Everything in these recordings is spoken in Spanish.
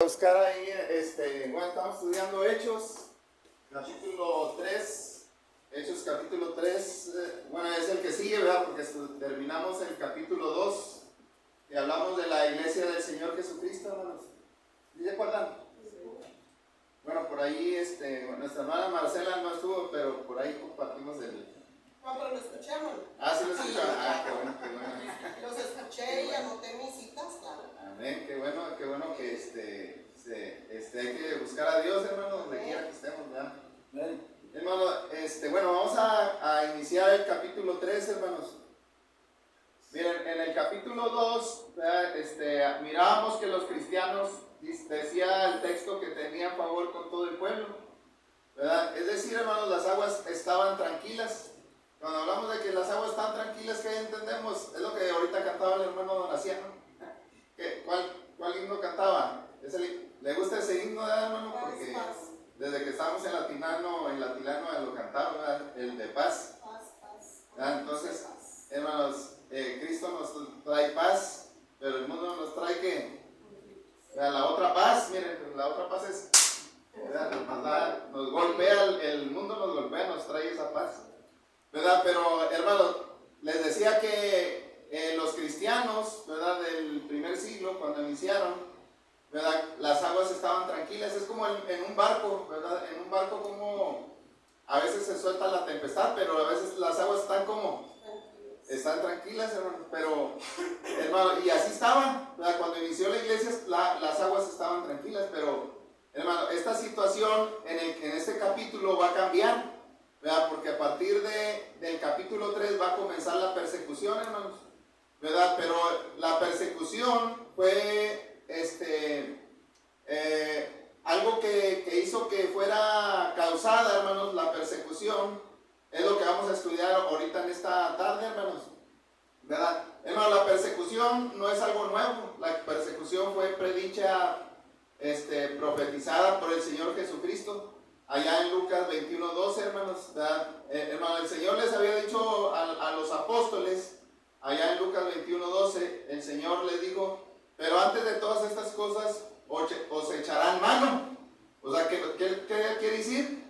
buscar ahí, bueno, estamos estudiando Hechos, capítulo 3, Hechos capítulo 3, bueno, es el que sigue, ¿verdad? Porque terminamos el capítulo 2, y hablamos de la iglesia del Señor Jesucristo, hermanos. ¿Sí se acuerdan? Bueno, por ahí, nuestra hermana Marcela no estuvo, pero por ahí compartimos el... No, pero lo escuchamos. Ah, sí lo escucharon. Ah, qué bueno, qué bueno. Los escuché y anoté mis citas, claro. Amén, qué bueno que hay que buscar a Dios, hermano, donde quiera que estemos, ¿verdad? Hermano, bueno, vamos a iniciar el capítulo 3, hermanos. Miren, en el capítulo 2, mirábamos que los cristianos, decía el texto, que tenían favor con todo el pueblo, ¿verdad? Es decir, hermanos, las aguas estaban tranquilas. Cuando hablamos de que las aguas están tranquilas, ¿qué entendemos? Es lo que ahorita cantaba el hermano Donaciano. ¿Cuál himno cantaba? ¿Le gusta ese himno, hermano? Porque desde que estábamos en Latilano lo cantaba, ¿verdad? El de paz. ¿Verdad? Entonces, hermanos, Cristo nos trae paz, pero el mundo nos trae ¿qué? La otra paz. Miren, la otra paz es, nos golpea, el mundo nos golpea, nos trae esa paz, ¿verdad? Pero, hermanos, les decía que los cristianos, ¿verdad?, del primer siglo, cuando iniciaron, ¿verdad?, las aguas estaban tranquilas. Es como en un barco, ¿verdad? En un barco, como a veces se suelta la tempestad, pero a veces las aguas están tranquilas, hermano. Pero, hermano, y así estaban, ¿verdad? Cuando inició la iglesia, las aguas estaban tranquilas. Pero, hermano, esta situación en este capítulo va a cambiar, ¿verdad? Porque a partir del capítulo 3 va a comenzar la persecución, hermanos, ¿verdad? Pero la persecución fue algo que hizo que fuera causada, hermanos. La persecución es lo que vamos a estudiar ahorita en esta tarde, hermanos, ¿verdad? Hermanos, la persecución no es algo nuevo. La persecución fue predicha, profetizada por el Señor Jesucristo allá en Lucas 21:12, hermanos, ¿verdad? Hermano, el Señor les había dicho a los apóstoles allá en Lucas 21:12, el Señor les dijo: pero antes de todas estas cosas os echarán mano. O sea, ¿qué quiere decir?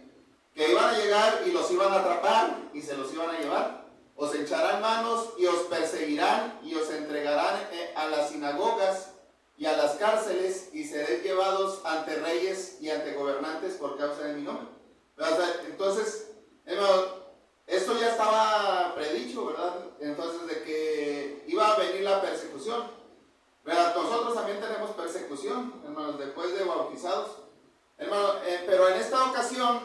Que iban a llegar y los iban a atrapar y se los iban a llevar. Os echarán manos y os perseguirán y os entregarán a las sinagogas y a las cárceles, y seréis llevados ante reyes y ante gobernantes por causa de mi nombre. O sea, entonces, hermano, esto ya estaba predicho, ¿verdad? Entonces, de que iba a venir la persecución, ¿verdad? Nosotros también tenemos persecución, hermanos, después de bautizados, hermano, pero en esta ocasión,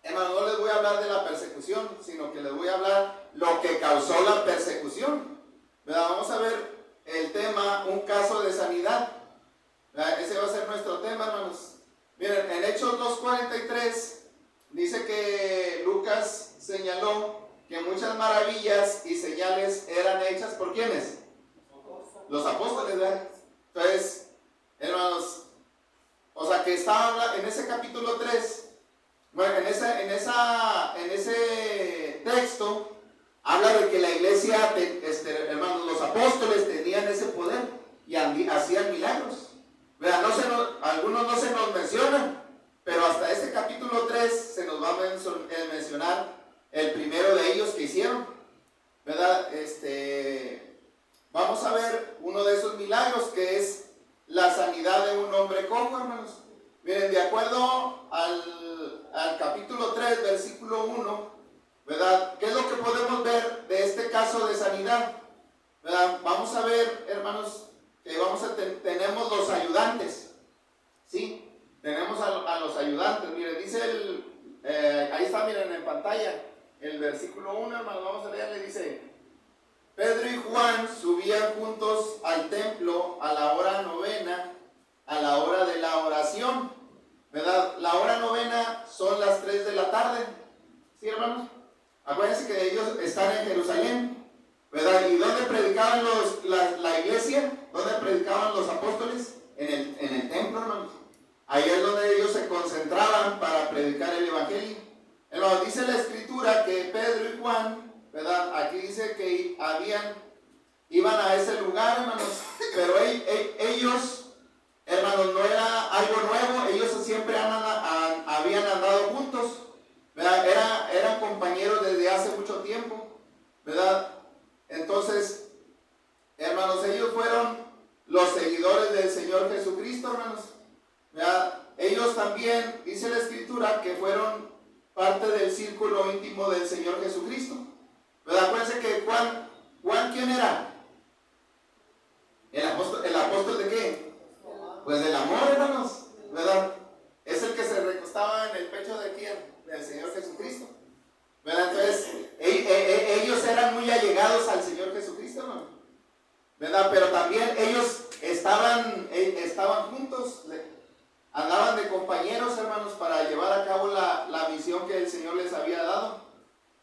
hermano, no les voy a hablar de la persecución, sino que les voy a hablar lo que causó la persecución, ¿verdad? Vamos a ver el tema, un caso de sanidad, ¿verdad? Ese va a ser nuestro tema, hermanos. Miren, en Hechos 2:43 dice que Lucas señaló que muchas maravillas y señales eran hechas ¿por quiénes? Los apóstoles, ¿verdad? Entonces, hermanos, o sea que estaba en ese capítulo 3, bueno, en ese texto habla de que la iglesia, hermanos, los apóstoles tenían ese poder y hacían milagros, ¿verdad? Algunos no se nos mencionan, pero hasta este capítulo 3 se nos va a mencionar el primero de ellos que hicieron, ¿verdad? Vamos a ver uno de esos milagros, que es la sanidad de un hombre cojo, hermanos. Miren, de acuerdo al capítulo 3, versículo 1, ¿verdad? ¿Qué es lo que podemos ver de este caso de sanidad? ¿Verdad? Vamos a ver, hermanos, que tenemos los ayudantes, ¿sí? Tenemos a los ayudantes. Miren, dice ahí está, miren en pantalla, el versículo 1, hermanos, vamos a leerle, dice: Pedro y Juan subían juntos al templo a la hora novena, a la hora de la oración, ¿verdad? La hora novena son las 3 de la tarde, ¿sí, hermanos? Acuérdense que ellos están en Jerusalén, ¿verdad? ¿Y dónde predicaban la iglesia? ¿Dónde predicaban los apóstoles? En el templo, hermanos. Ahí es donde ellos se concentraban para predicar el evangelio. Hermanos, dice la escritura que Pedro y Juan, ¿verdad? Aquí dice que iban a ese lugar, hermanos, pero ellos, hermanos, no era ellos también, dice la Escritura, que fueron parte del círculo íntimo del Señor Jesucristo. ¿Verdad? Acuérdense que Juan, ¿quién era? ¿El apóstol de qué? Pues del amor, hermanos, ¿verdad? Es el que se recostaba en el pecho de quién? Del Señor Jesucristo, ¿verdad? Entonces, ellos eran muy allegados al Señor Jesucristo, ¿no? ¿Verdad? Pero también ellos estaban juntos, andaban de compañeros, hermanos, para llevar a cabo la misión que el Señor les había dado.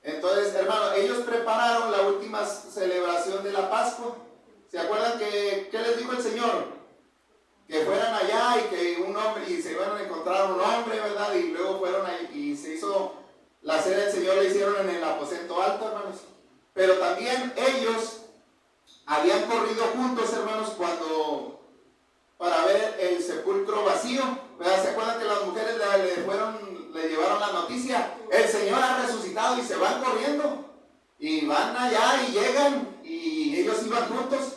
Entonces, hermanos, ellos prepararon la última celebración de la Pascua. ¿Se acuerdan qué les dijo el Señor? Que fueran allá y que un hombre, y se iban a encontrar un hombre, ¿verdad? Y luego fueron ahí y se hizo la cena del Señor, la hicieron en el aposento alto, hermanos. Pero también ellos habían corrido juntos, hermanos, para ver el sepulcro vacío, ¿verdad? ¿Se acuerdan que las mujeres le llevaron la noticia? El Señor ha resucitado, y se van corriendo y van allá y llegan, y ellos iban juntos,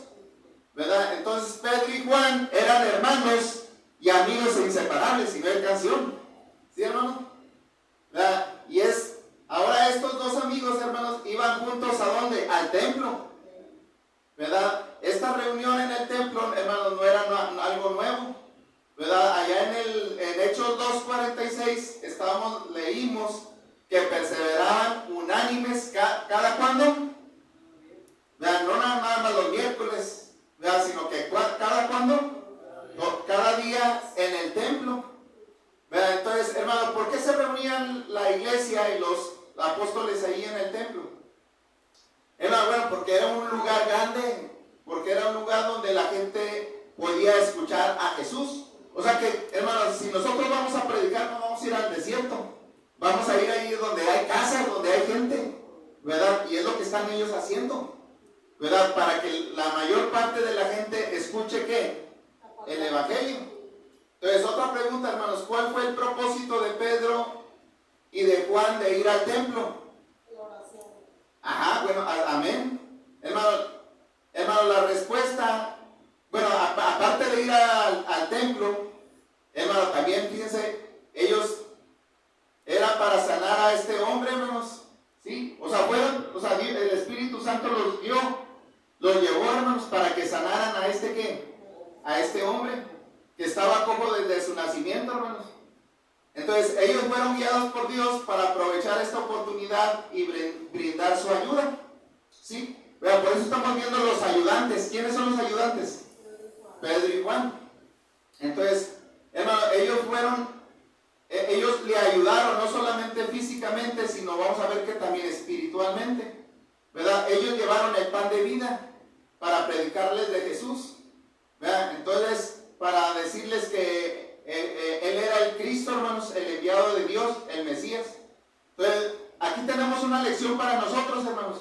¿verdad? Entonces Pedro y Juan eran hermanos y amigos inseparables, y no hay canción, ¿sí, hermano? ¿Verdad? Y ahora estos dos amigos, hermanos, iban juntos ¿a dónde? Al templo, ¿verdad? Esta reunión en el templo, hermanos, no era algo nuevo, ¿verdad? Allá en Hechos 2:46 leímos que perseveraban unánimes cada cuándo, ¿verdad? No nada más los miércoles, ¿verdad? Sino que cada cuándo, cada día en el templo, ¿verdad? Entonces, hermanos, ¿por qué se reunían la iglesia y los apóstoles ahí en el templo? Hermano, bueno, porque era un lugar grande, porque era un lugar donde la gente podía escuchar a Jesús. O sea que, hermanos, si nosotros vamos a predicar, no vamos a ir al desierto, vamos a ir ahí donde hay casas, donde hay gente, ¿verdad? Y es lo que están ellos haciendo, ¿verdad? Para que la mayor parte de la gente escuche ¿qué? El Evangelio. Entonces, otra pregunta, hermanos, ¿cuál fue el propósito de Pedro y de Juan de ir al templo? Ajá, bueno, amén. Hermano, la respuesta, bueno, aparte de ir al templo, hermano, también fíjense, ellos era para sanar a este hombre, hermanos, ¿sí? O sea, el Espíritu Santo los llevó, hermanos, para que sanaran a este hombre que estaba cojo desde su nacimiento, hermanos. Entonces, ellos fueron guiados por Dios para aprovechar esta oportunidad y brindar su ayuda, ¿sí? Pero por eso estamos viendo los ayudantes. ¿Quiénes son los ayudantes? Pedro y Juan. Entonces, hermano, ellos le ayudaron no solamente físicamente, sino vamos a ver que también espiritualmente, ¿verdad? Ellos llevaron el pan de vida para predicarles de Jesús, ¿verdad? Entonces, para decirles que Él era el Cristo, hermanos, el enviado de Dios, el Mesías. Entonces, aquí tenemos una lección para nosotros, hermanos.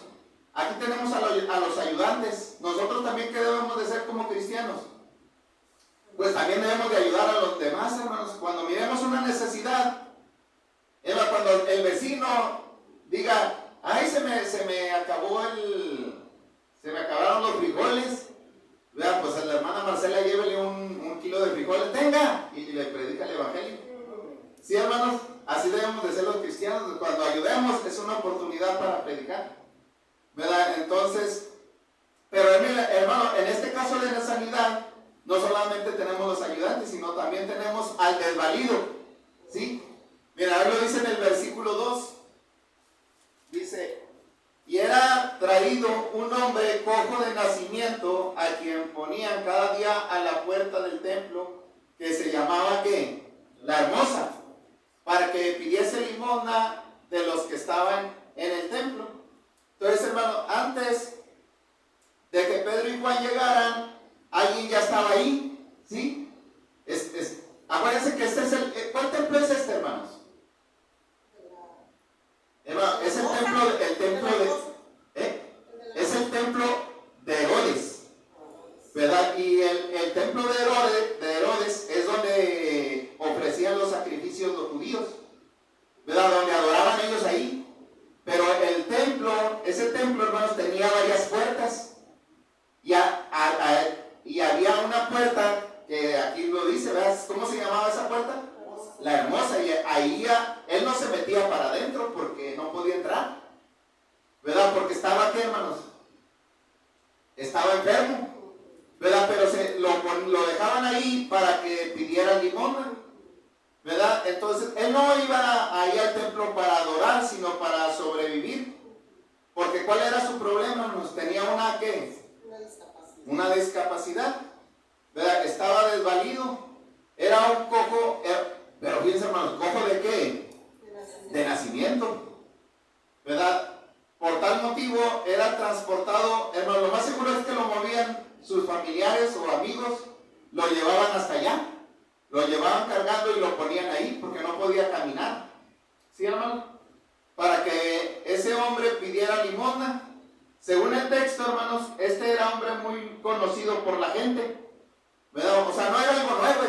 Aquí tenemos a los ayudantes. Nosotros también, ¿qué debemos de ser como cristianos? Pues también debemos de ayudar a los demás, hermanos. Cuando miremos una necesidad, cuando el vecino diga, ay, se me acabaron los frijoles, vea, pues a la hermana Marcela llévele un kilo de frijoles, tenga, y le predica el Evangelio. Sí, hermanos, así debemos de ser los cristianos. Cuando ayudemos es una oportunidad para predicar, ¿verdad? Entonces, pero hermano, en este caso de la sanidad, no solamente tenemos los ayudantes, sino también tenemos al desvalido, ¿sí? Mira, ahí lo dice en el versículo 2, dice, y era traído un hombre cojo de nacimiento, a quien ponían cada día a la puerta del templo, que se llamaba ¿qué? La Hermosa, para que pidiese limosna de los que estaban en el templo. Entonces, hermano, antes de que Pedro y Juan llegaran, alguien ya estaba ahí, ¿sí? Acuérdense que ¿cuál templo es este, hermanos? Hermano, es es el templo de Herodes, ¿verdad? Y el templo de Herodes es donde ofrecían los sacrificios los judíos, ¿verdad? Donde adoraban ellos ahí. Pero ese templo, hermanos, tenía varias puertas. Y había una puerta que aquí lo dice, ¿verdad? ¿Cómo se llamaba esa puerta? La hermosa, y ahí él no se metía para adentro porque no podía entrar, ¿verdad? Porque estaba, ¿qué, hermanos? Estaba enfermo, ¿verdad? Pero lo dejaban ahí para que pidiera limosna, ¿verdad? Entonces, él no iba ahí al templo para adorar, sino para sobrevivir. Porque ¿cuál era su problema, hermanos? Tenía una, ¿qué? Una discapacidad, ¿verdad? Estaba desvalido, era un cojo, pero fíjense, hermanos, ¿cojo de qué? De nacimiento, ¿verdad? Por tal motivo era transportado, hermano, lo más seguro es que lo movían sus familiares o amigos, lo llevaban hasta allá, lo llevaban cargando y lo ponían ahí porque no podía caminar, ¿sí, hermano? Para que ese hombre pidiera limosna. Según el texto, hermanos, este era hombre muy conocido por la gente, ¿verdad? O sea, no era algo nuevo,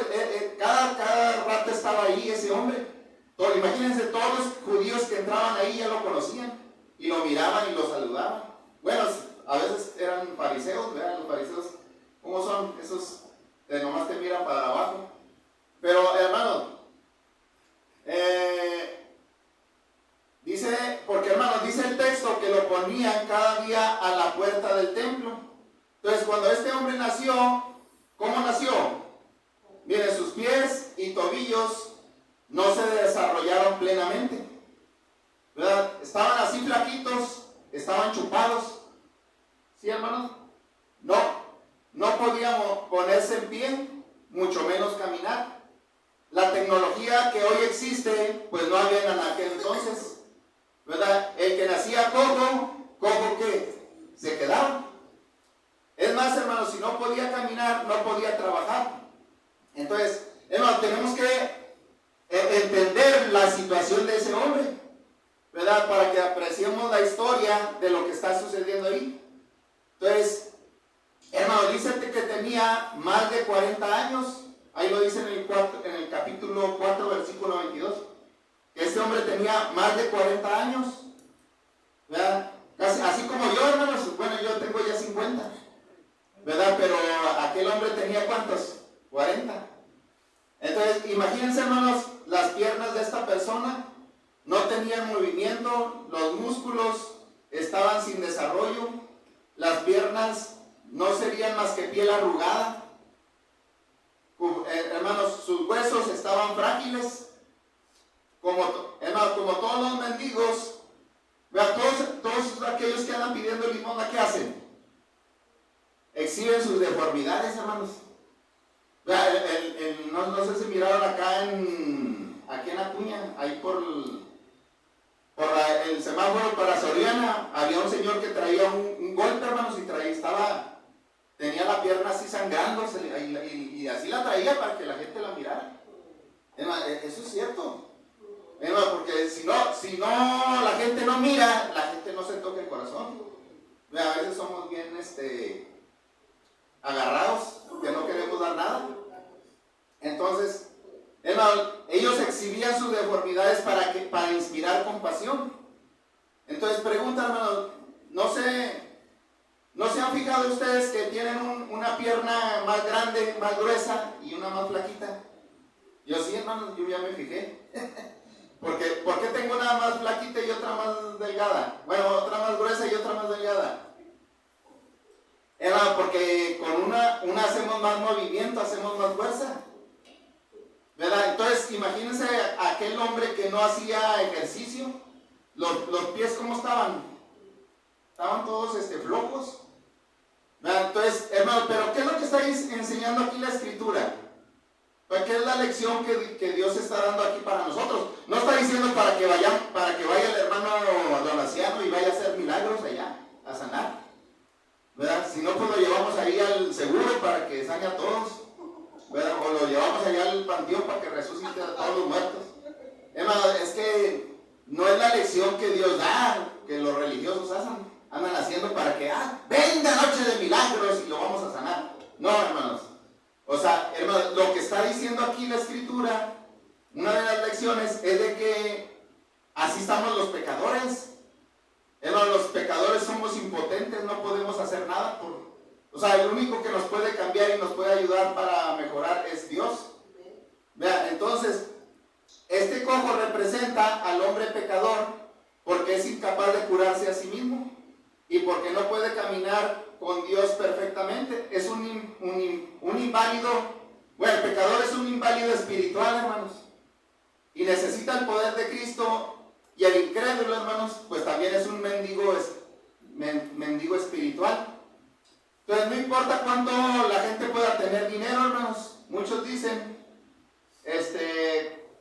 cada rato estaba ahí ese hombre. Imagínense, todos los judíos que entraban ahí ya lo conocían y lo miraban y lo saludaban. Bueno, a veces eran fariseos, ¿verdad? Los fariseos, ¿cómo son? Esos que nomás te miran para abajo. Pero, hermanos, porque, hermanos, dice el texto que lo ponían cada día a la puerta del templo. Entonces, cuando este hombre nació, ¿cómo nació? Miren, sus pies y tobillos no se desarrollaron plenamente, ¿verdad? Estaban así flaquitos, estaban chupados, ¿sí, hermanos? No podían ponerse en pie, mucho menos caminar. La tecnología que hoy existe, pues no había en aquel entonces, ¿verdad? El que nacía cojo ¿qué? Se quedaba. Es más, hermanos, si no podía caminar, no podía trabajar. Entonces, hermanos, tenemos que entender la situación de ese hombre, ¿verdad? Para que apreciemos la historia de lo que está sucediendo ahí. Entonces, hermano, dice que tenía más de 40 años. Ahí lo dice en el capítulo 4, versículo 22. Que este hombre tenía más de 40 años, ¿verdad? Así como yo, hermanos. Bueno, yo tengo ya 50, ¿verdad? Pero aquel hombre tenía ¿cuántos? 40. Entonces, imagínense, hermanos, las piernas de esta persona no tenían movimiento, los músculos estaban sin desarrollo, las piernas no serían más que piel arrugada, hermanos, sus huesos estaban frágiles, como todos los mendigos, vean, todos aquellos que andan pidiendo limosna, ¿qué hacen? Exhiben sus deformidades, hermanos. No sé si miraron aquí en Acuña, ahí por el semáforo para Soriana, había un señor que traía un golpe, hermanos, y tenía la pierna así sangrándose, y así la traía para que la gente la mirara. Eso es cierto. Porque si no la gente no mira, la gente no se toca el corazón. A veces somos bien agarrados, que no queremos dar nada. Entonces, ellos exhibían sus deformidades para inspirar compasión. Entonces, pregunta, hermano, ¿no se han fijado ustedes que tienen una pierna más grande, más gruesa y una más flaquita? Yo sí, hermano, yo ya me fijé. ¿Por qué tengo una más flaquita y otra más delgada? Bueno, otra más gruesa y otra más delgada. Porque con una hacemos más movimiento, hacemos más fuerza, ¿verdad? Entonces, imagínense aquel hombre que no hacía ejercicio, los pies, ¿cómo estaban? Estaban todos flojos, ¿verdad? Entonces, hermano, ¿pero qué es lo que está enseñando aquí la Escritura? ¿Qué es la lección que Dios está dando aquí para nosotros? No está diciendo para que vaya el hermano Donaciano y vaya a hacer milagros allá, a sanar, ¿verdad? Si no, pues lo llevamos ahí al seguro para que sane a todos, ¿verdad? O lo llevamos allá al panteón para que resucite a todos los muertos. Hermano, es que no es la lección que Dios da, que los religiosos andan haciendo para que, venga noche de milagros y lo vamos a sanar. No, hermanos. O sea, hermanos, lo que está diciendo aquí la Escritura, una de las lecciones es de que así estamos los pecadores. Hermanos, los pecadores somos impotentes, no podemos hacer nada o sea, el único que nos puede cambiar y nos puede ayudar para mejorar es Dios. Vean, entonces, cojo representa al hombre pecador porque es incapaz de curarse a sí mismo y porque no puede caminar con Dios perfectamente. Es un inválido. Bueno, el pecador es un inválido espiritual, hermanos, y necesita el poder de Cristo. Y el incrédulo, hermanos, pues también es un mendigo espiritual. Entonces no importa cuánto la gente pueda tener dinero, hermanos. Muchos dicen,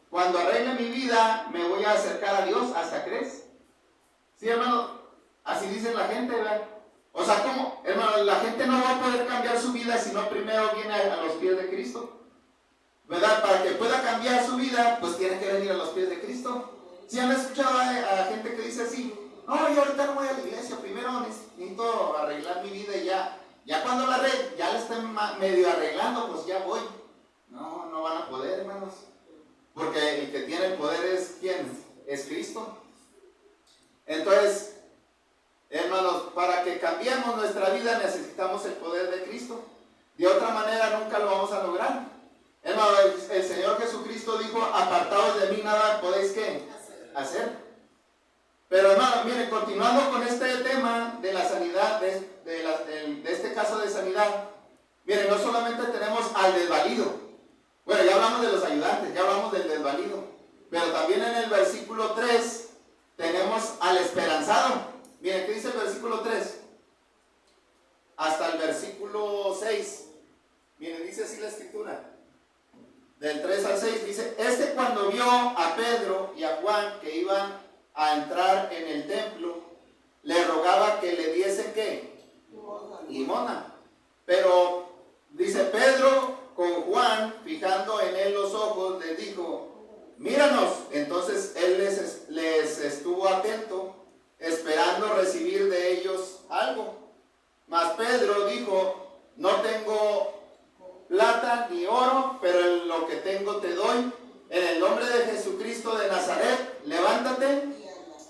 cuando arregle mi vida me voy a acercar a Dios. ¿Hasta crees? Sí, hermano, así dice la gente, ¿verdad? O sea, ¿cómo? Hermano, la gente no va a poder cambiar su vida si no primero viene a los pies de Cristo, ¿verdad? Para que pueda cambiar su vida, pues tiene que venir a los pies de Cristo. ¿Sí han escuchado a gente que dice así? No, yo ahorita no voy a la iglesia, primero necesito arreglar mi vida y ya cuando la estén medio arreglando, pues ya voy. No van a poder, hermanos. Porque el que tiene el poder es ¿quién? Es Cristo. Entonces, hermanos, para que cambiemos nuestra vida necesitamos el poder de Cristo. De otra manera nunca lo vamos a lograr. Hermano, el Señor Jesucristo dijo, apartados de mí nada podéis ¿qué? Hacer. Pero hermano, miren, continuando con este tema de la sanidad, de este caso de sanidad, miren, no solamente tenemos al desvalido. Bueno, ya hablamos de los ayudantes, ya hablamos del desvalido, pero también en el versículo 3 tenemos al esperanzado. Miren, ¿qué dice el versículo 3? Hasta el versículo 6. Miren, dice así la escritura. Del 3 al 6 dice, cuando vio a Pedro y a Juan que iban a entrar en el templo, le rogaba que le diesen ¿qué? Limosna. Pero dice Pedro con Juan, fijando en él los ojos, les dijo, míranos. Entonces él les estuvo atento, esperando recibir de ellos algo. Mas Pedro dijo, no tengo plata ni oro, pero en lo que tengo te doy. En el nombre de Jesucristo de Nazaret, levántate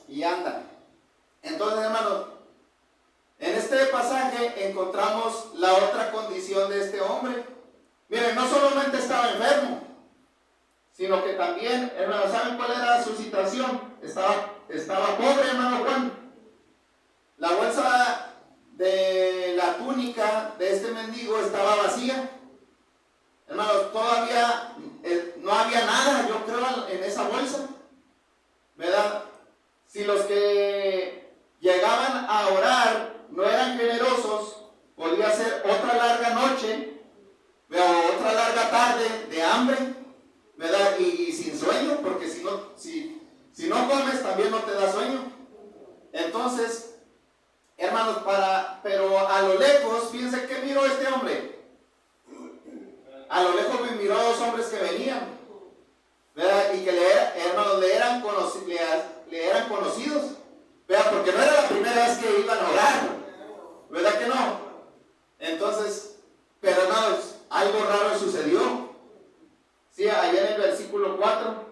y anda. Entonces, hermanos, en este pasaje encontramos la otra condición de este hombre. Miren, no solamente estaba enfermo, sino que también, hermanos, ¿saben cuál era su situación? Estaba pobre, hermano Juan. La bolsa de la túnica de este mendigo estaba vacía. Hermanos, todavía no había nada, yo creo, en esa bolsa, ¿verdad? Si los que llegaban a orar no eran generosos, podría ser otra larga noche, ¿verdad? Otra larga tarde de hambre, ¿verdad? Y sin sueño, porque si no comes también no te da sueño. Entonces, hermanos, pero a lo lejos, fíjense que miró este hombre. A lo lejos me miró a dos hombres que venían, ¿verdad? Y que hermanos, le eran conocidos, ¿verdad? Porque no era la primera vez que iban a orar, ¿verdad que no? Entonces, pero hermanos, algo raro sucedió. Sí, allá en el versículo 4,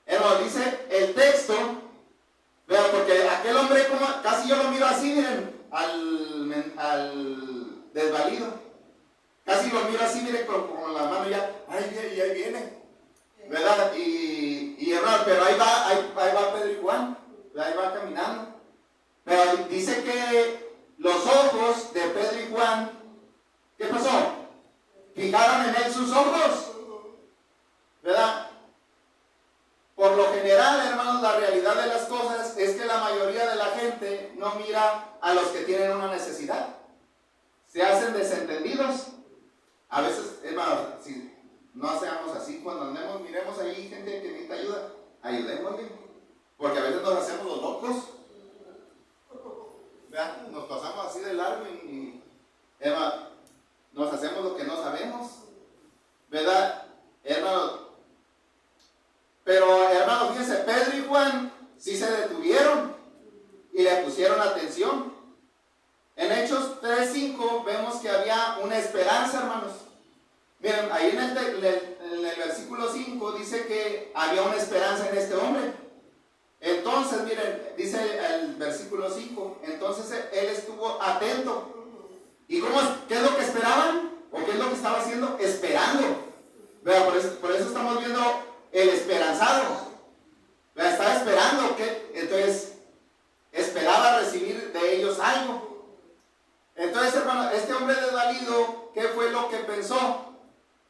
hermanos, dice el texto, ¿verdad? Porque aquel hombre, casi yo lo miro así, miren, al desvalido. Casi lo miro así, mire, con la mano ya, ahí viene, ¿verdad? Y hermano, pero ahí va Pedro y Juan, ahí va caminando. Pero dice que los ojos de Pedro y Juan, ¿qué pasó? Fijaron en él sus ojos, ¿verdad? Por lo general, hermanos, la realidad de las cosas es que la mayoría de la gente no mira a los que tienen una necesidad. Se hacen desentendidos. A veces, hermanos, si no seamos así, cuando andemos, miremos ahí gente que necesita ayuda, ayudémosle, porque a veces nos hacemos los locos, ¿verdad? Nos pasamos así de largo y hermanos, nos hacemos lo que no sabemos, ¿verdad? Hermanos, pero hermanos, fíjense, Pedro y Juan sí se detuvieron y le pusieron atención. En Hechos 3:5 vemos que había una esperanza, hermanos. Miren, ahí en el versículo 5 dice que había una esperanza en este hombre. Entonces, miren, dice el versículo 5, entonces él estuvo atento. ¿Y qué es lo que esperaban? ¿O qué es lo que estaba haciendo? Esperando. Vea, por eso estamos viendo el esperanzado. pensó?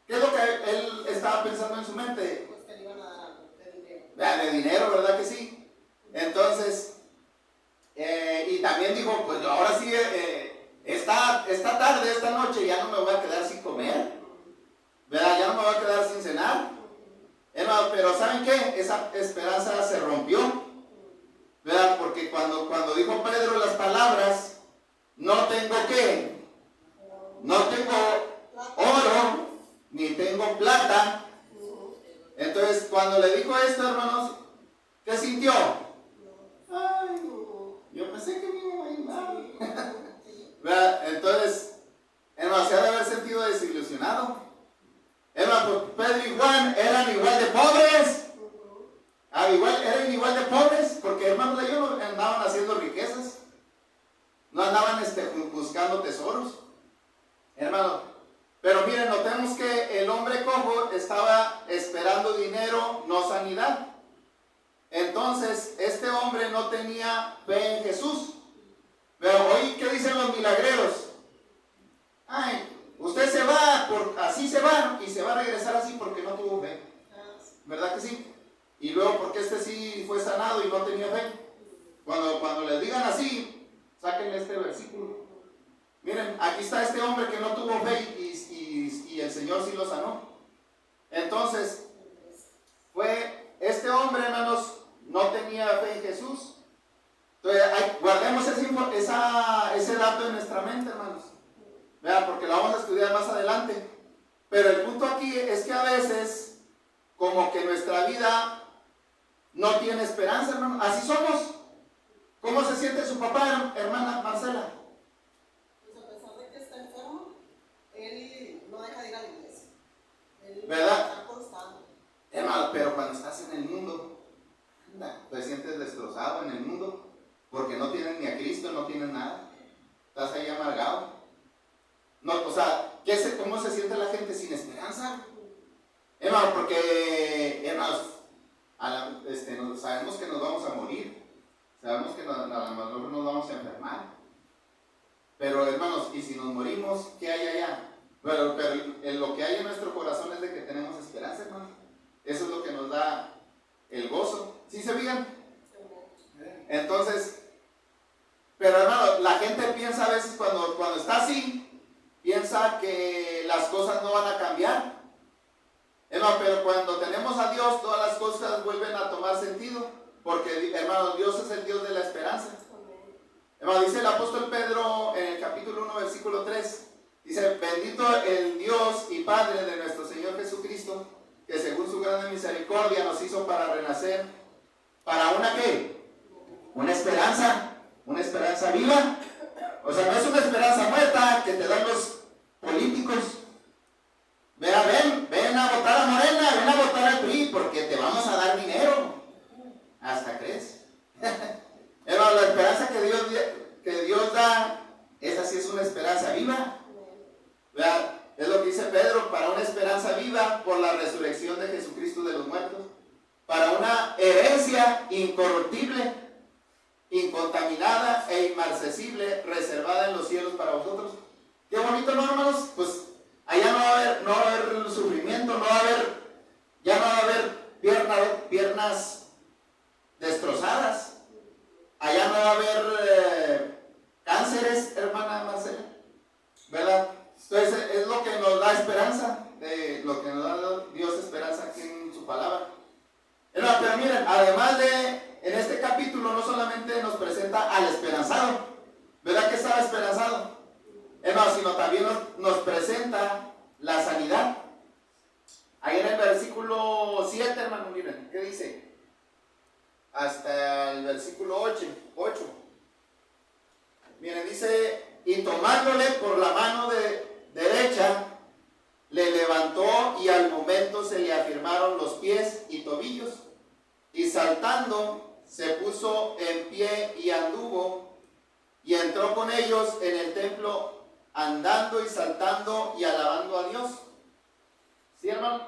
¿Qué es lo que él estaba pensando en su mente? Pues que le iban a dar algo de dinero. De dinero, ¿verdad que sí? Entonces, y también dijo, pues ahora sí, esta tarde, esta noche, ya no me voy a quedar sin comer, ¿verdad? Ya no me voy a quedar sin cenar. Hermano, pero ¿saben qué? Esa esperanza se rompió, ¿verdad? Porque cuando dijo Pedro las palabras, no tengo qué, no tengo oro, ni tengo plata. Entonces, cuando le dijo esto, hermanos, ¿qué sintió? Ay, yo pensé que me iba a ir mal. ¿Verdad? Entonces, hermano, se ha de haber sentido desilusionado. Hermano, pues Pedro y Juan eran igual de pobres. Eran igual de pobres, porque hermanos, ellos no andaban haciendo riquezas. No andaban buscando tesoros. Hermano, pero miren, notemos que el hombre cojo estaba esperando dinero, no sanidad. Entonces, este hombre no tenía fe en Jesús. Pero hoy, ¿qué dicen los milagreros? Ay, usted se va, así se va, y se va a regresar así porque no tuvo fe. ¿Verdad que sí? Y luego, porque este sí fue sanado y no tenía fe. Cuando les digan así, sáquenle este versículo. Miren, aquí está este hombre que no tuvo fe y el Señor sí lo sanó. Entonces, este hombre, hermanos, no tenía fe en Jesús. Entonces, guardemos ese dato en nuestra mente, hermanos. Vean, porque lo vamos a estudiar más adelante. Pero el punto aquí es que a veces, como que nuestra vida no tiene esperanza, hermano. Así somos. ¿Cómo se siente su papá, hermana Marcela? Pues a pesar de que está enfermo, él no deja de ir a la iglesia. Él ¿Verdad? está constante. Hermano, pero cuando estás en el mundo, te sientes destrozado en el mundo, porque no tienes ni a Cristo, no tienes nada. Estás ahí amargado. No, o sea, ¿cómo se siente la gente sin esperanza? Hermano, porque, hermanos, sabemos que nos vamos a morir, sabemos que a lo mejor nos vamos a enfermar, pero hermanos, ¿y si nos morimos, qué hay allá? Pero lo que hay en nuestro corazón es de que tenemos esperanza, hermano. Eso es lo que nos da el gozo. ¿Sí se fijan? Entonces, pero hermano, la gente piensa a veces cuando está así, piensa que las cosas no van a cambiar. Hermano, pero cuando tenemos a Dios, todas las cosas vuelven a tomar sentido. Porque, hermano, Dios es el Dios de la esperanza. Hermano, dice el apóstol Pedro en el capítulo 1, versículo 3. Dice, bendito el Dios y Padre de nuestro Señor Jesucristo, que según su grande misericordia nos hizo para renacer. ¿Para una qué? Una esperanza viva. O sea, no es una esperanza muerta que te dan los políticos. Ven a votar a Morena, ven a votar al PRI, porque te vamos a dar dinero. Hasta crees. Hermano, la esperanza que Dios da, esa sí es una esperanza viva. ¿Verdad? Es lo que dice Pedro, para una esperanza viva por la resurrección de Jesucristo de los muertos, para una herencia incorruptible, incontaminada e inmarcesible, reservada en los cielos para vosotros. Qué bonito, ¿no, hermanos? Pues allá no va a haber sufrimiento, ya no va a haber piernas destrozadas, allá no va a haber cánceres, hermana Marcela, ¿verdad? Entonces es lo que nos da esperanza, lo que nos da Dios esperanza aquí en su palabra. Pero miren, además en este capítulo no solamente nos presenta al esperanzado, ¿verdad que estaba esperanzado? Sino también nos presenta la sanidad. Ahí en el versículo 7, hermano, miren, ¿qué dice? Hasta el versículo 8. Miren, dice, y tomándole por la mano derecha, le levantó y al momento se le afirmaron los pies y tobillos, y saltando se puso en pie y anduvo, y entró con ellos en el templo, andando y saltando y alabando a Dios. ¿Sí, hermano?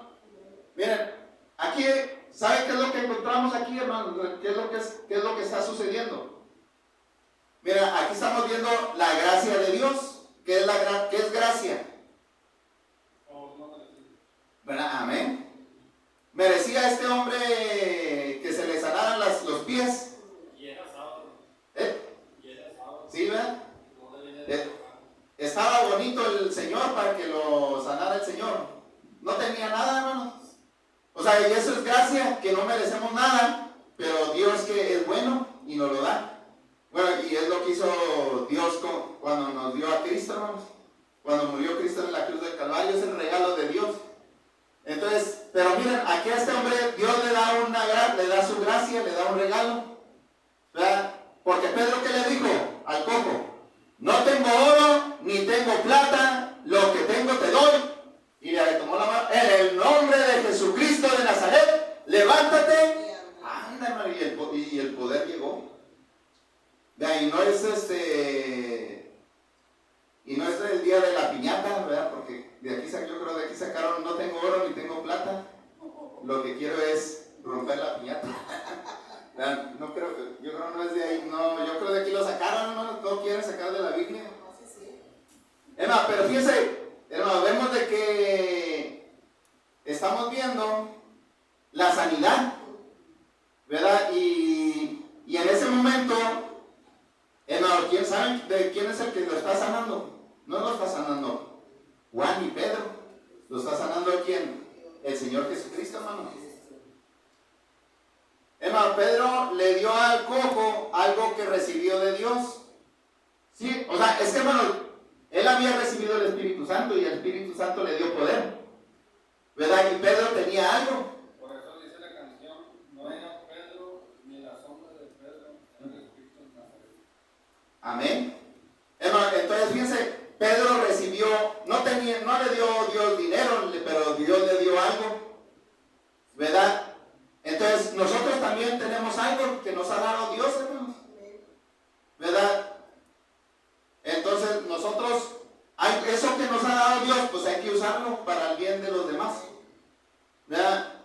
Miren, aquí, ¿saben qué es lo que encontramos aquí, hermano? ¿Qué es lo que está sucediendo? Mira, aquí estamos viendo la gracia de Dios. ¿Qué es gracia? ¿Verdad? Amén. ¿Merecía este hombre que se le sanaran los pies? Y era sábado. ¿Eh? Y era sábado. ¿Sí, verdad? No debía de Estaba bonito el Señor para que lo sanara el Señor. No tenía nada, hermanos. O sea, y eso es gracia, que no merecemos nada, pero Dios que es bueno y nos lo da. Bueno, y es lo que hizo Dios cuando nos dio a Cristo, hermanos. Cuando murió Cristo en la cruz del Calvario, es el regalo de Dios. Entonces, pero miren, aquí a este hombre Dios le da su gracia, le da un regalo, ¿verdad? Porque Pedro, ¿qué le dijo al cojo? No tengo oro ni tengo plata, lo que tengo te doy. Y le tomó la mano, en el nombre de Jesucristo de Nazaret, levántate. Anda, hermano, y el poder llegó. De ahí no es y no es el día de la piñata, ¿verdad? Porque yo creo de aquí sacaron, no tengo oro ni tengo plata. Lo que quiero es romper la piñata. No creo, yo creo no es de ahí, no, yo creo de aquí lo sacaron, hermano, no quieren sacar de la Biblia. Hermano, pero fíjense, hermano, vemos de que estamos viendo la sanidad, ¿verdad? Y en ese momento, hermano, ¿quién sabe de quién es el que lo está sanando? No lo está sanando Juan y Pedro, lo está sanando ¿quién? El Señor Jesucristo, hermano. Hermano, Pedro le dio al cojo algo que recibió de Dios. Sí, o sea, es que, hermano, él había recibido el Espíritu Santo y el Espíritu Santo le dio poder, ¿verdad? Y Pedro tenía algo. Por eso dice la canción, no era Pedro ni la sombra de Pedro, era el Espíritu de Nazaret. Amén. Hermano, entonces fíjense, Pedro recibió, no le dio Dios dinero, pero Dios le dio algo, ¿verdad? Entonces nosotros también tenemos algo que nos ha dado Dios, hermanos, ¿verdad? Entonces nosotros, eso que nos ha dado Dios, pues hay que usarlo para el bien de los demás, ¿verdad?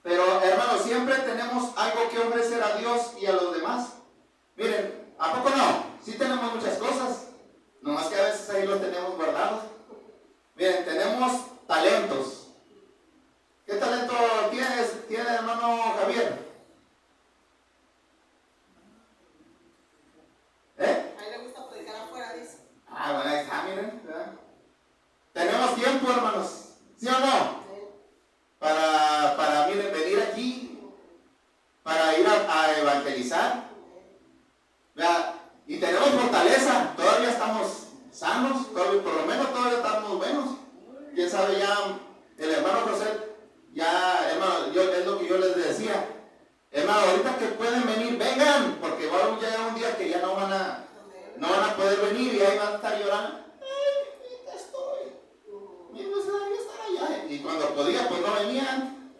Pero hermanos, siempre tenemos algo que ofrecer a Dios y a los demás. Miren, ¿a poco no? Sí tenemos muchas cosas, nomás que a veces ahí los tenemos guardados. Miren, tenemos talentos. ¿Qué talento tiene hermano Javier? A él le gusta predicar afuera, dice. Bueno, ahí está, miren, ¿verdad? Tenemos tiempo, hermanos, ¿sí o no? Para miren, venir aquí, para ir a evangelizar, ¿verdad? Y tenemos fortaleza, todavía estamos sanos, por lo menos todavía estamos buenos. Quién sabe, ya el hermano José, ya, hermano, es lo que yo les decía, hermano, ahorita que pueden venir, vengan, porque va a llegar un día que ya no van a poder venir y ahí van a estar llorando. Ay, estoy, me gustaría estar allá. Y cuando podía, pues no venían.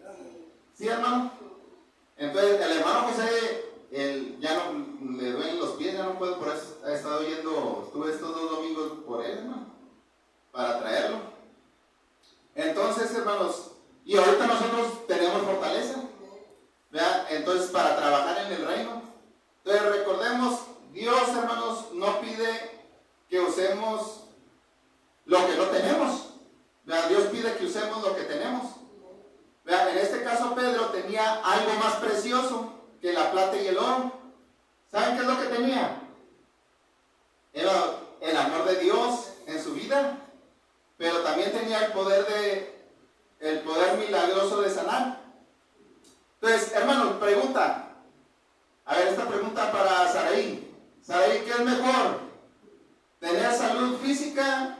¿Sí, hermano? Entonces, el hermano José, ya no le duelen los pies, ya no puedo, por eso he estado estuve estos 2 domingos por él, hermano, para traerlo. Entonces, hermanos, y ahorita nosotros tenemos fortaleza, ¿verdad? Entonces, para trabajar en el reino. Entonces, recordemos, Dios, hermanos, no pide que usemos lo que no tenemos, ¿verdad? Dios pide que usemos lo que tenemos, ¿verdad? En este caso, Pedro tenía algo más precioso que la plata y el oro. ¿Saben qué es lo que tenía? Era el amor de Dios en su vida, pero también tenía el poder milagroso de sanar. Entonces, hermanos, pregunta. A ver, esta pregunta para Saraí. Saraí, ¿qué es mejor? ¿Tener salud física?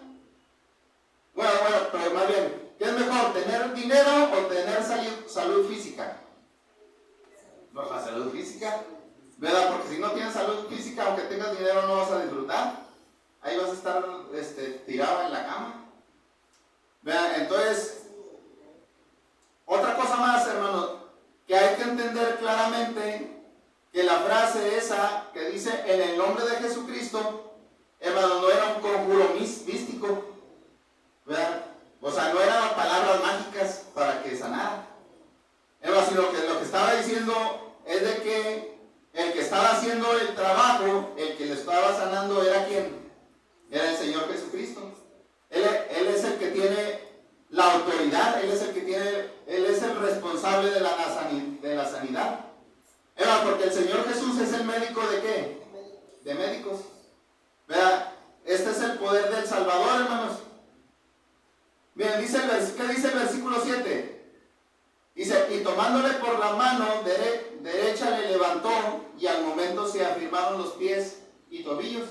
Bueno, pero más bien, ¿qué es mejor? ¿Tener dinero o tener salud física? No, la salud física, ¿verdad? Porque si no tienes salud física, aunque tengas dinero, no vas a disfrutar. Ahí vas a estar tirado en la cama, ¿verdad? Entonces, otra cosa más, hermanos, que hay que entender claramente, que la frase esa que dice en el nombre de Jesucristo, hermano, no era un conjuro místico, ¿verdad? O sea, no eran palabras mágicas para que sanara. Hermano, sino que lo que estaba diciendo es de que el que estaba haciendo el trabajo, el que le estaba sanando, ¿era quién? Era el Señor Jesucristo. Él es el que tiene la autoridad cuidar, Él es el que tiene, Él es el responsable de la sanidad. Porque el Señor Jesús es el médico ¿de qué? De médicos. ¿Verdad? Este es el poder del Salvador, hermanos. Miren, ¿qué dice el versículo 7? Dice, y tomándole por la mano derecha le levantó, y al momento se afirmaron los pies y tobillos,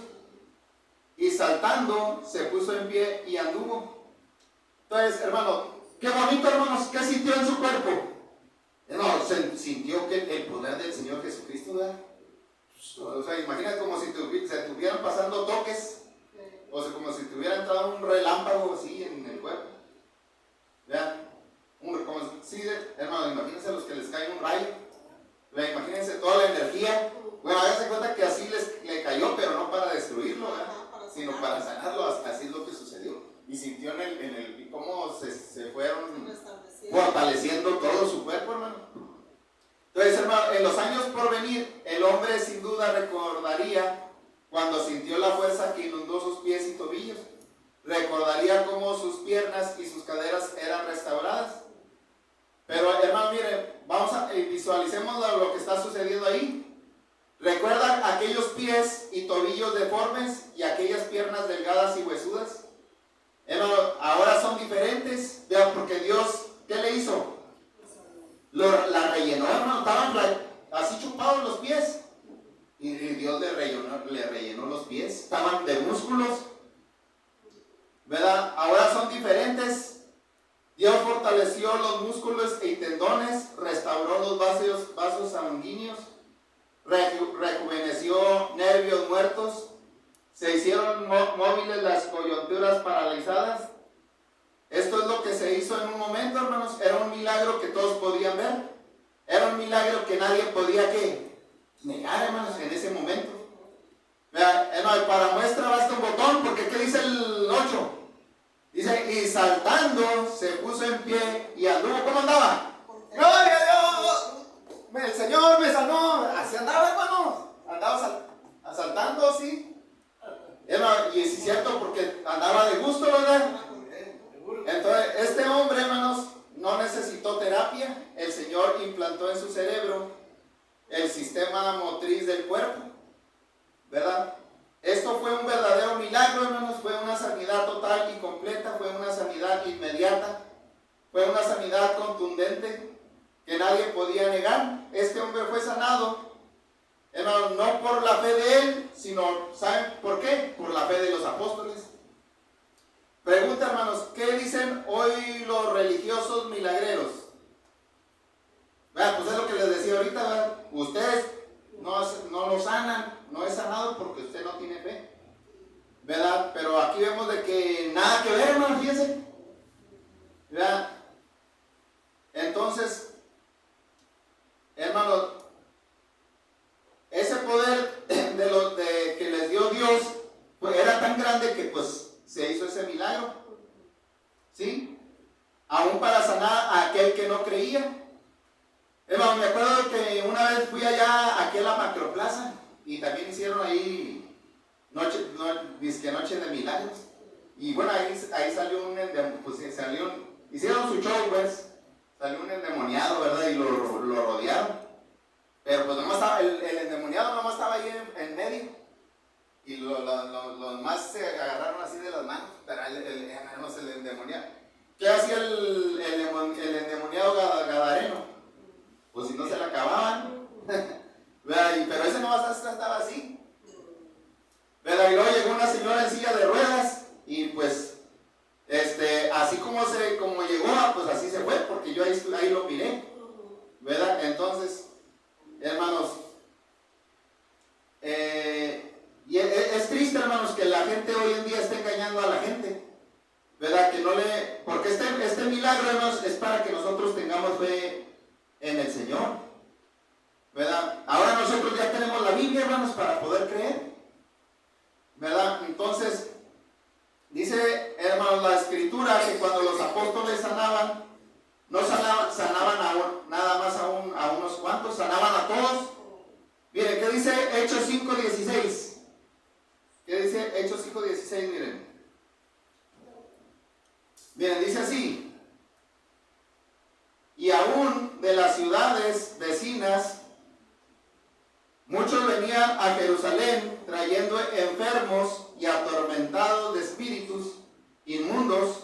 y saltando se puso en pie y anduvo. Entonces, hermano, qué bonito, hermanos, ¿qué sintió en su cuerpo? No, sintió que el poder del Señor Jesucristo, ¿verdad? O sea, imagina como si se estuvieran pasando toques, o sea, como si te hubiera entrado un relámpago así en el cuerpo. ¿Vean? Sí, hermano, imagínense los que les cae un rayo. Imagínense toda la energía. Bueno, háganse cuenta que así le cayó, pero no para destruirlo, ¿verdad? Sino para sanarlo. Así es lo que sucedió. Y sintió cómo se fueron fortaleciendo todo su cuerpo, hermano. Entonces, hermano, en los años por venir, el hombre sin duda recordaría cuando sintió la fuerza que inundó sus pies y tobillos. Recordaría cómo sus piernas y sus caderas eran restauradas. Pero, hermano, miren, visualicemos lo que está sucediendo ahí. ¿Recuerdan aquellos pies y tobillos deformes y aquellas piernas delgadas y huesudas? Hermano, ahora son diferentes. Vean, porque Dios, ¿qué le hizo? La rellenó, hermano. Estaban así chupados los pies. Y Dios le rellenó los pies. Estaban de músculos. ¿Verdad? Ahora son diferentes. Dios fortaleció los músculos y tendones, restauró los vasos sanguíneos, rejuveneció nervios muertos, se hicieron móviles las coyunturas paralizadas. Esto es lo que se hizo en un momento, hermanos. Era un milagro que todos podían ver. Era un milagro que nadie podía negar, hermanos, en ese momento. Vean, hermano, para muestra basta un botón, porque ¿qué dice el 8? Dice, y saltando se puso en pie y anduvo. ¿Cómo andaba? ¡Gloria a Dios! El Señor me sanó. Así andaba, hermanos. Andaba saltando, sí. Hermano, y es cierto, porque andaba de gusto, ¿verdad? Entonces, este hombre, hermanos, no necesitó terapia. El Señor implantó en su cerebro el sistema motriz del cuerpo, ¿verdad? Esto fue un verdadero milagro, hermanos. Fue una sanidad total y completa, fue una sanidad inmediata, fue una sanidad contundente que nadie podía negar. Este hombre fue sanado, hermanos, no por la fe de él, sino, ¿saben por qué? Por la fe de los apóstoles. Pregunta, hermanos, ¿qué dicen hoy los religiosos milagreros? Vean, pues es lo que les decía ahorita, ¿verdad? Ustedes no lo sanan, no es sanado porque usted no tiene fe, ¿verdad? Pero aquí vemos de que nada que ver, hermano, fíjense, ¿verdad? Entonces, hermanos, ese poder que les dio Dios, pues era tan grande que pues se hizo ese milagro, ¿sí? Aún para sanar a aquel que no creía. Hermano, me acuerdo que una vez fui allá, aquí a la Macroplaza, y también hicieron ahí noche de milagros. Y bueno, ahí salió hicieron su show, pues, salió un endemoniado, ¿verdad? Y lo rodearon. Pero pues nomás estaba, el endemoniado nomás estaba ahí en medio. Y los más se agarraron así de las manos, pero el endemoniado. ¿Qué hacía el endemoniado gadareno? Pues si no se la acababan. Pero ese nomás estaba así. ¿Verdad? Y luego llegó una señora en silla de ruedas y pues así como llegó, pues así se fue, porque yo ahí lo miré, ¿verdad? Entonces, hermanos, y es triste, hermanos, que la gente hoy en día esté engañando a la gente, ¿verdad? Porque este milagro, hermanos, es para que nosotros tengamos fe en el Señor, ¿verdad? Ahora nosotros ya tenemos la Biblia, hermanos, para poder creer, ¿verdad? Entonces, dice, hermanos, la Escritura que cuando los apóstoles sanaban, no sanaban nada más a unos cuantos, sanaban a todos. Miren, ¿qué dice Hechos 5:16? ¿Qué dice Hechos 5:16? Miren, dice así. y aún de las ciudades vecinas, muchos venían a Jerusalén trayendo enfermos y atormentados de espíritus inmundos.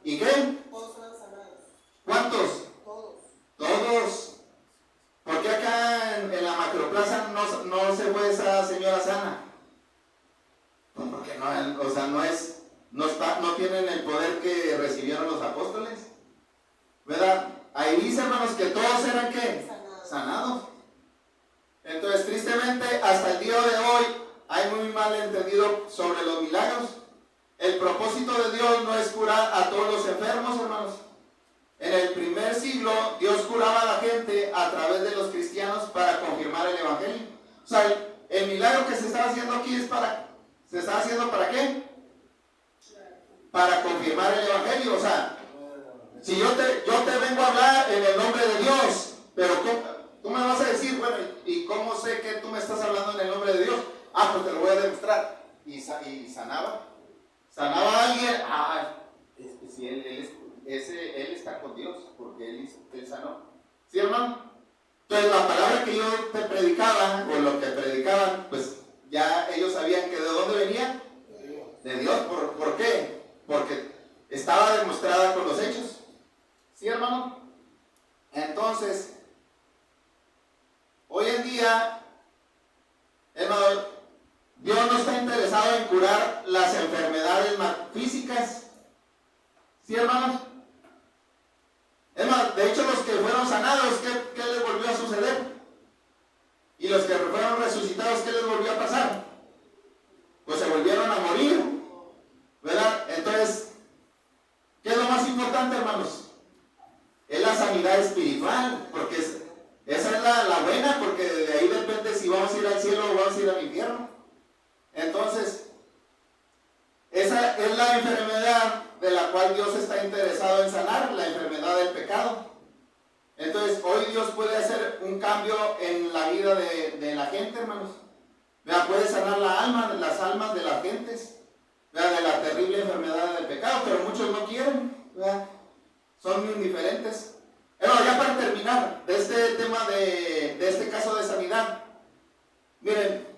¿Y qué? Todos eran sanados. ¿Cuántos? Todos. Todos. ¿Por qué acá en la macroplaza no se fue esa señora sana? Pues porque no, o sea, no tienen el poder que recibieron los apóstoles, ¿verdad? Ahí dice, hermanos, que todos eran ¿qué? Sanados. Entonces, tristemente, hasta el día de hoy hay muy mal entendido sobre los milagros. El propósito de Dios no es curar a todos los enfermos, hermanos. En el primer siglo, Dios curaba a la gente a través de los cristianos para confirmar el evangelio. O sea, el milagro que se está haciendo aquí ¿se está haciendo para qué? Para confirmar el evangelio. O sea, si yo te vengo a hablar en el nombre de Dios, pero tú me vas a decir, bueno, ¿y cómo sé que tú me estás hablando en el nombre de Dios? Ah, pues te lo voy a demostrar. Y sanaba. Sanaba a alguien. Ah, si él está con Dios, porque él sanó. ¿Sí, hermano? Entonces la palabra que yo te predicaba, o lo que predicaban, pues ya ellos sabían que de dónde venía. De Dios. ¿Por qué? Porque estaba demostrada con los hechos. ¿Sí, hermano? Entonces, hoy en día, hermano, Dios no está interesado en curar las enfermedades físicas. ¿Sí, hermanos? Es más, de hecho, los que fueron sanados, ¿qué les volvió a suceder? Y los que fueron resucitados, ¿qué les volvió a pasar? Pues se volvieron a morir, ¿verdad? Entonces, ¿qué es lo más importante, hermanos? Es la sanidad espiritual, porque esa es la buena, porque de ahí depende si vamos a ir al cielo o vamos a ir al infierno. Entonces, esa es la enfermedad de la cual Dios está interesado en sanar, la enfermedad del pecado. Entonces, hoy Dios puede hacer un cambio en la vida de la gente, hermanos. Puede sanar las almas de las gentes, de la terrible enfermedad del pecado, pero muchos no quieren, ¿verdad? Son muy indiferentes. Bueno, ya para terminar de este tema de este caso de sanidad, miren,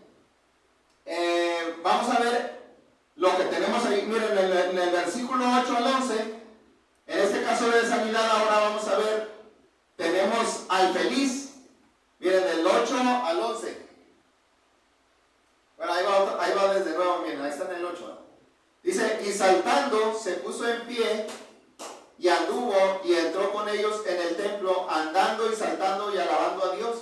vamos a ver lo que tenemos ahí. Miren, en el versículo 8 al 11, en este caso de sanidad, ahora vamos a ver, tenemos al feliz. Miren, del 8 al 11. Bueno, ahí va desde nuevo, miren, ahí está en el 8. Dice, y saltando se puso en pie y anduvo y entró con ellos en el templo, andando y saltando y alabando a Dios.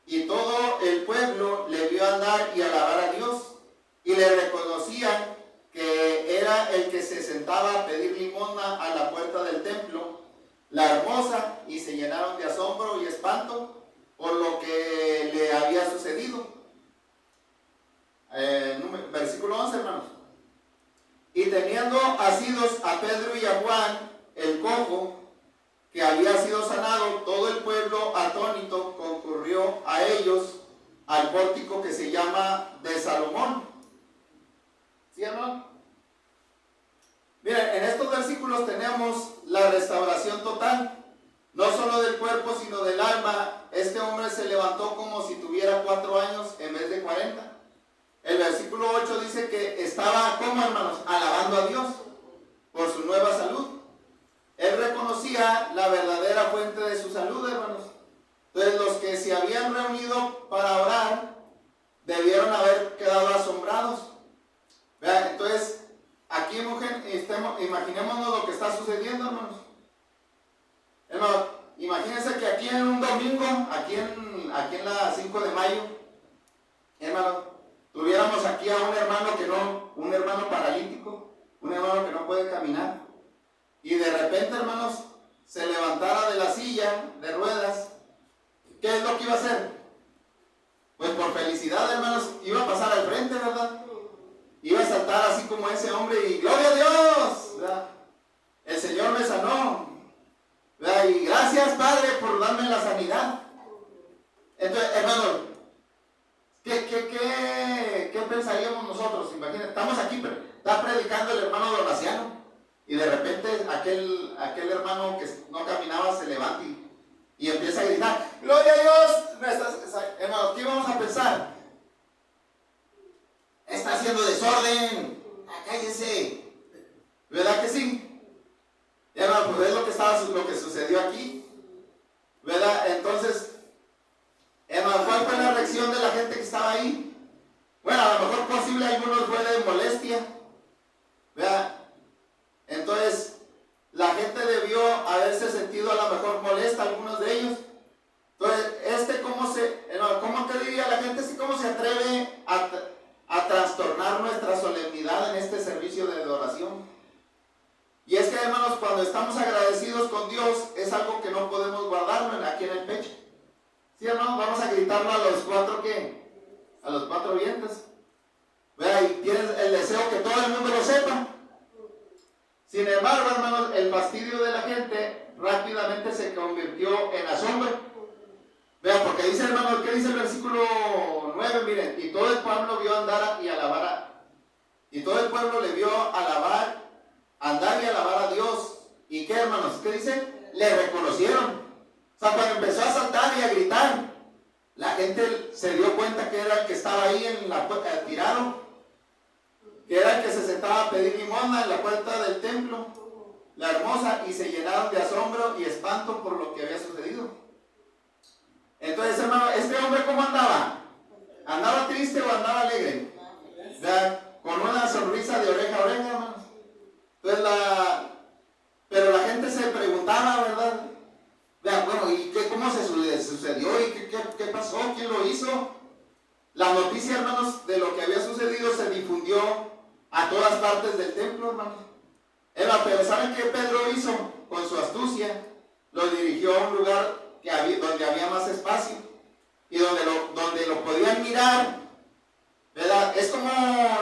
Y todo el pueblo le vio andar y alabar a Dios, y le reconocían que era el que se sentaba a pedir limosna a la puerta del templo, la hermosa, y se llenaron de asombro y espanto por lo que le había sucedido. Versículo 11, hermanos. Y teniendo asidos a Pedro y a Juan, el cojo, que había sido sanado, todo el pueblo atónito concurrió a ellos al pórtico que se llama de Salomón. ¿Sí, hermano? Miren, en estos versículos tenemos la restauración total, no solo del cuerpo, sino del alma. Este hombre se levantó como si tuviera 4 años en vez de 40. El versículo 8 dice que estaba, ¿cómo, hermanos? Alabando a Dios por su nueva salud. Él reconocía la verdadera fuente de su salud, hermanos. Entonces, los que se habían reunido para orar debieron haber quedado asombrados. Vean, entonces, aquí imaginémonos lo que está sucediendo, hermanos. Hermanos, imagínense que aquí en un domingo, aquí en la 5 de mayo, hermanos, tuviéramos aquí a un hermano paralítico, un hermano que no puede caminar, y de repente, hermanos, se levantara de la silla de ruedas. ¿Qué es lo que iba a hacer? Pues por felicidad, hermanos, iba a pasar al frente, ¿verdad? Iba a saltar así como ese hombre y ¡gloria a Dios! ¿Verdad? El Señor me sanó, ¿verdad? Y gracias, Padre, por darme la sanidad. Entonces, hermanos, ¿qué pensaríamos nosotros? Imagínense, estamos aquí, está predicando el hermano Donaciano, y de repente aquel hermano que no caminaba se levanta y Gloria a Dios. Hermano, ¿qué vamos a pensar? Está haciendo desorden. Cállese. ¿Verdad que sí? Hermano, pues es lo que sucedió aquí. ¿Verdad? Entonces, hermano, ¿cuál fue la reacción de la gente que estaba ahí? Bueno, a lo mejor posible algunos fue de molestia. ¿Verdad? Entonces, la gente debió haberse sentido a lo mejor molesta, algunos de ellos. Entonces, ¿cómo te diría la gente? ¿Cómo se atreve a trastornar nuestra solemnidad en este servicio de adoración? Y es que, hermanos, cuando estamos agradecidos con Dios, es algo que no podemos guardarlo aquí en el pecho. ¿Sí, hermanos? Vamos a gritarlo a los cuatro, ¿qué? A los cuatro vientos. Vea, y tienes el deseo que todo el mundo lo sepa. Sin embargo, hermanos, el fastidio de la gente rápidamente se convirtió en asombro. Vea, porque dice, hermanos, ¿qué dice el versículo 9? Miren, y todo el pueblo vio andar y alabar y todo el pueblo le vio andar y alabar a Dios. ¿Y qué, hermanos? ¿Qué dice? Le reconocieron. O sea, cuando empezó a saltar y a gritar, la gente se dio cuenta que era el que estaba ahí en la puerta, tirado, que era el que se sentaba a pedir limosna en la puerta del templo, la hermosa, y se llenaron de asombro y espanto por lo que había sucedido. Entonces, hermano, ¿este hombre cómo andaba? ¿Andaba triste o andaba alegre? ¿Verdad? Con una sonrisa de oreja a oreja, hermanos. Entonces, pero la gente se preguntaba, ¿verdad? ¿Verdad? Bueno, ¿y cómo se sucedió? ¿Y qué pasó? ¿Quién lo hizo? La noticia, hermanos, de lo que había sucedido se difundió a todas partes del templo, hermanos. Pero ¿saben qué Pedro hizo? Con su astucia, lo dirigió a un lugar donde había más espacio y donde lo podían mirar, ¿verdad? Es como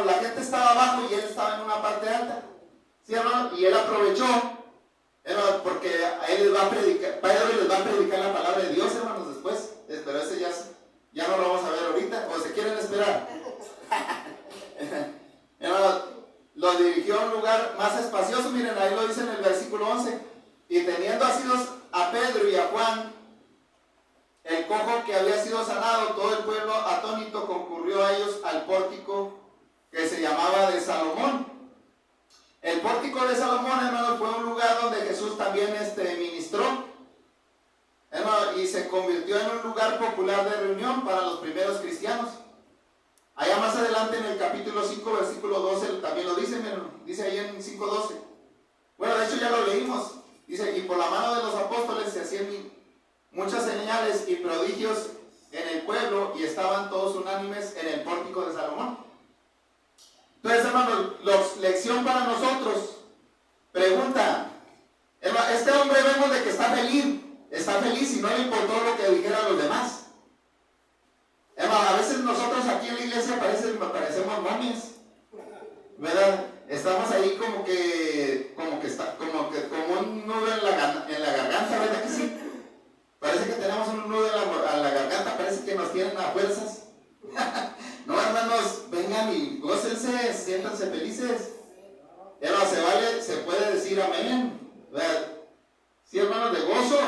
la gente estaba abajo y él estaba en una parte alta, ¿sí, hermano? Y él aprovechó, hermano, porque a él les va a predicar, Pedro les va a predicar la palabra de Dios, hermanos, después, pero ese ya no lo vamos a ver ahorita, o se quieren esperar. Hermano, lo dirigió a un lugar más espacioso. Miren, ahí lo dice en el versículo 11, y teniendo asidos a Pedro y a Juan, el cojo que había sido sanado, todo el pueblo atónito concurrió a ellos al pórtico que se llamaba de Salomón. El pórtico de Salomón, hermano, fue un lugar donde Jesús también ministró, hermano, y se convirtió en un lugar popular de reunión para los primeros cristianos. Allá más adelante en el capítulo 5, versículo 12, también lo dice, hermano, dice ahí en 5:12. Bueno, de hecho ya lo leímos. Dice, y por la mano de los apóstoles se hacían muchas señales y prodigios en el pueblo, y estaban todos unánimes en el pórtico de Salomón. Entonces, hermanos, lección para nosotros. Pregunta, hermano, este hombre vemos de que está feliz y no le importó lo que dijeran los demás. Hermano, a veces nosotros aquí en la iglesia parecemos momias, ¿verdad? Estamos ahí como un nudo en la garganta, ¿verdad que sí? Parece que tenemos un nudo en la garganta, parece que nos tienen a fuerzas. No, hermanos, vengan y gócense, siéntanse felices. Hermano, se puede decir amén, ¿verdad? Sí, hermanos, de gozo,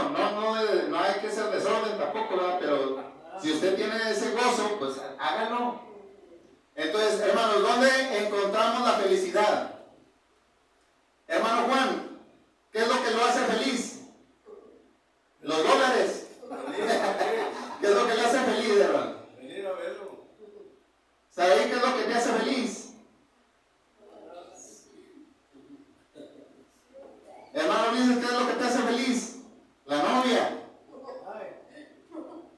no hay que ser desorden tampoco, ¿verdad? Pero si usted tiene ese gozo, pues háganlo. Entonces, hermanos, ¿dónde encontramos la felicidad? Hermano Juan, ¿qué es lo que lo hace feliz? Los dólares. ¿Qué es lo que le hace feliz, hermano? Venir a verlo. ¿Sabe qué es lo que te hace feliz? Hermano Ulises, ¿qué es lo que te hace feliz? La novia.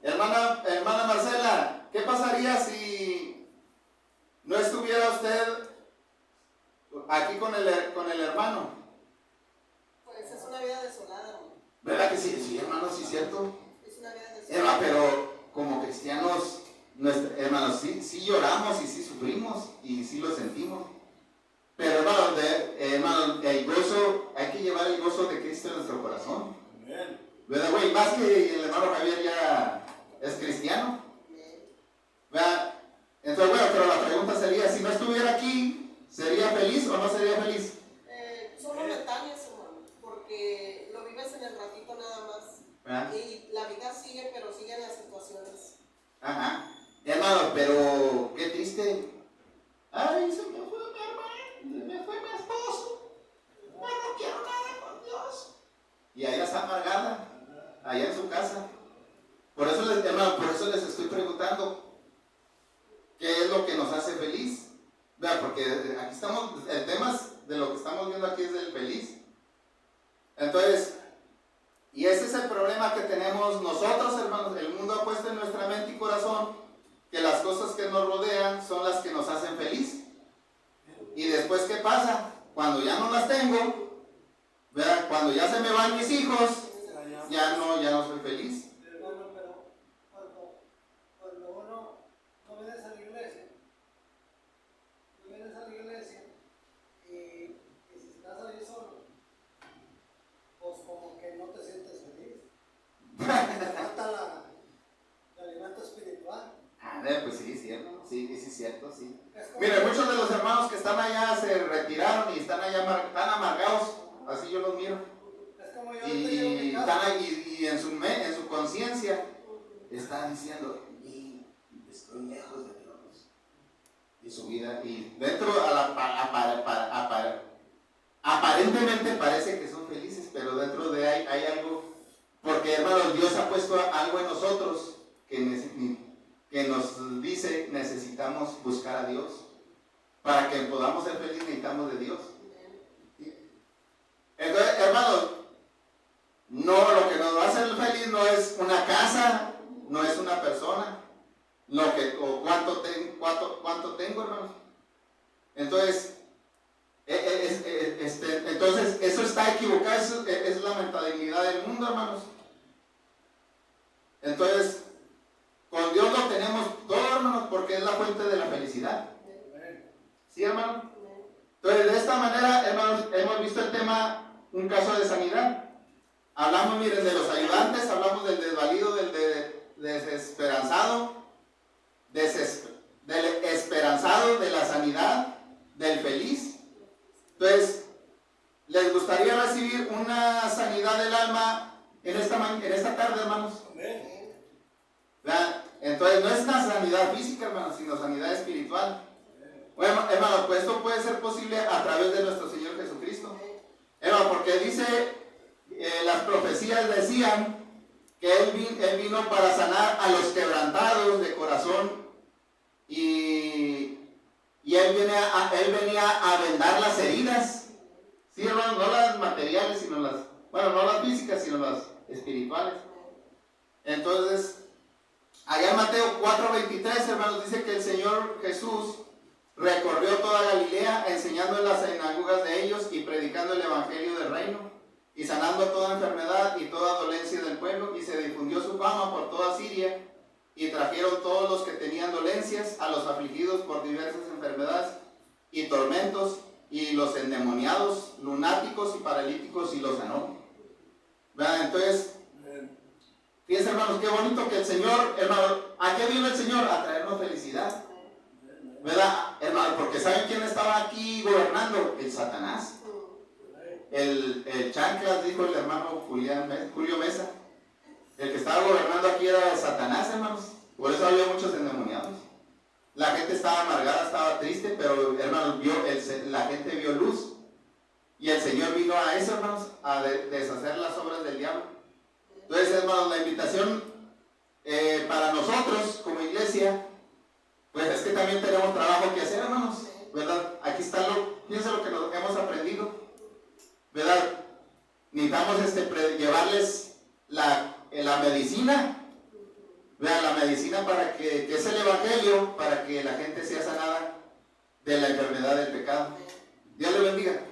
Hermana Marcela, ¿qué pasaría si no estuviera usted aquí con el hermano? Pues es una vida desolada, hermano. ¿Verdad que sí? Sí, hermano, sí, cierto. Es una vida desolada. Hermano, pero como cristianos, hermanos, sí lloramos y sí sufrimos y sí lo sentimos. Pero hermano, el gozo, hay que llevar el gozo de Cristo en nuestro corazón. ¿Verdad, güey? Más que el hermano Javier ya es cristiano. ¿Verdad? Entonces, bueno, pero la pregunta sería, si no estuviera aquí, ¿sería feliz o no sería feliz? Son momentáneos, hermano, porque lo vives en el ratito nada más. ¿verdad? Y la vida sigue, pero siguen las situaciones. Ajá. Hermano, pero qué triste. Ay, se me fue mi hermano, se me fue mi esposo. No, no quiero nada con Dios. Y ella está amargada, allá en su casa. Por eso hermano, por eso les estoy preguntando, ¿qué es lo que nos hace feliz? Vea, porque aquí estamos, el tema de lo que estamos viendo aquí es del feliz. Entonces, y ese es el problema que tenemos nosotros, hermanos. El mundo ha puesto en nuestra mente y corazón que las cosas que nos rodean son las que nos hacen feliz. Y después, ¿qué pasa? Cuando ya no las tengo, ¿verdad? Cuando ya se me van mis hijos, ya no soy feliz. Hermano, pero cuando uno no vienes a la iglesia, y si estás ahí solo, pues como que no te sientes feliz. Te falta el alimento espiritual. Pues sí, cierto, sí, cierto, sí. Es como- Mire, muchos de los hermanos que están allá se retiraron y están allá tan amargados, así yo los miro. Es como yo ahorita llego a mi Y casa. están ahí, y en su conciencia están diciendo, y estoy lejos de Dios. Y su vida, y dentro aparentemente parece que son felices, pero dentro de ahí hay algo, porque hermanos, Dios ha puesto algo en nosotros que nos dice necesitamos buscar a Dios. Para que podamos ser felices necesitamos de Dios. Entonces, hermanos, no, lo que nos va a hacer feliz no es una casa, no es una persona, cuánto tengo, hermanos. Entonces, entonces eso está equivocado, eso es la mentalidad del mundo, hermanos. Entonces, con Dios lo tenemos todo, hermanos, porque es la fuente de la felicidad. ¿Sí, hermano? Entonces, de esta manera, hermanos, hemos visto el tema, un caso de sanidad. Hablamos, miren, de los ayudantes, hablamos del desvalido, del desesperanzado, del esperanzado, de la sanidad, del feliz. Entonces, ¿les gustaría recibir una sanidad del alma en esta tarde, hermanos? ¿Verdad? Entonces, no es una sanidad física, hermanos, sino sanidad espiritual. Bueno, hermano, pues esto puede ser posible a través de nuestro Señor Jesucristo. Hermano, porque dice, las profecías decían que Él vino para sanar a los quebrantados de corazón y Él venía a vendar las heridas. Sí, hermano, no las materiales, sino no las físicas, sino las espirituales. Entonces, allá en Mateo 4:23, hermanos, dice que el Señor Jesús recorrió toda Galilea, enseñando en las sinagogas de ellos y predicando el evangelio del reino, y sanando toda enfermedad y toda dolencia del pueblo, y se difundió su fama por toda Siria, y trajeron todos los que tenían dolencias, a los afligidos por diversas enfermedades y tormentos, y los endemoniados, lunáticos y paralíticos, y los sanó. ¿Verdad? Entonces, fíjense, hermanos, qué bonito que el Señor, hermano, ¿a qué vino el Señor? A traernos felicidad. ¿Verdad, hermano? Porque ¿saben quién estaba aquí gobernando? El Satanás. El chanclas, dijo el hermano Julio Mesa. El que estaba gobernando aquí era Satanás, hermanos. Por eso había muchos endemoniados. La gente estaba amargada, estaba triste, pero, hermanos, la gente vio luz. Y el Señor vino a eso, hermanos, a deshacer las obras del diablo. Entonces, hermanos, la invitación para nosotros como iglesia, pues es que también tenemos trabajo que hacer, hermanos, ¿verdad? Aquí está fíjense lo que hemos aprendido, ¿verdad? Necesitamos llevarles la medicina, ¿verdad? La medicina para que es el evangelio, para que la gente sea sanada de la enfermedad del pecado. Dios le bendiga.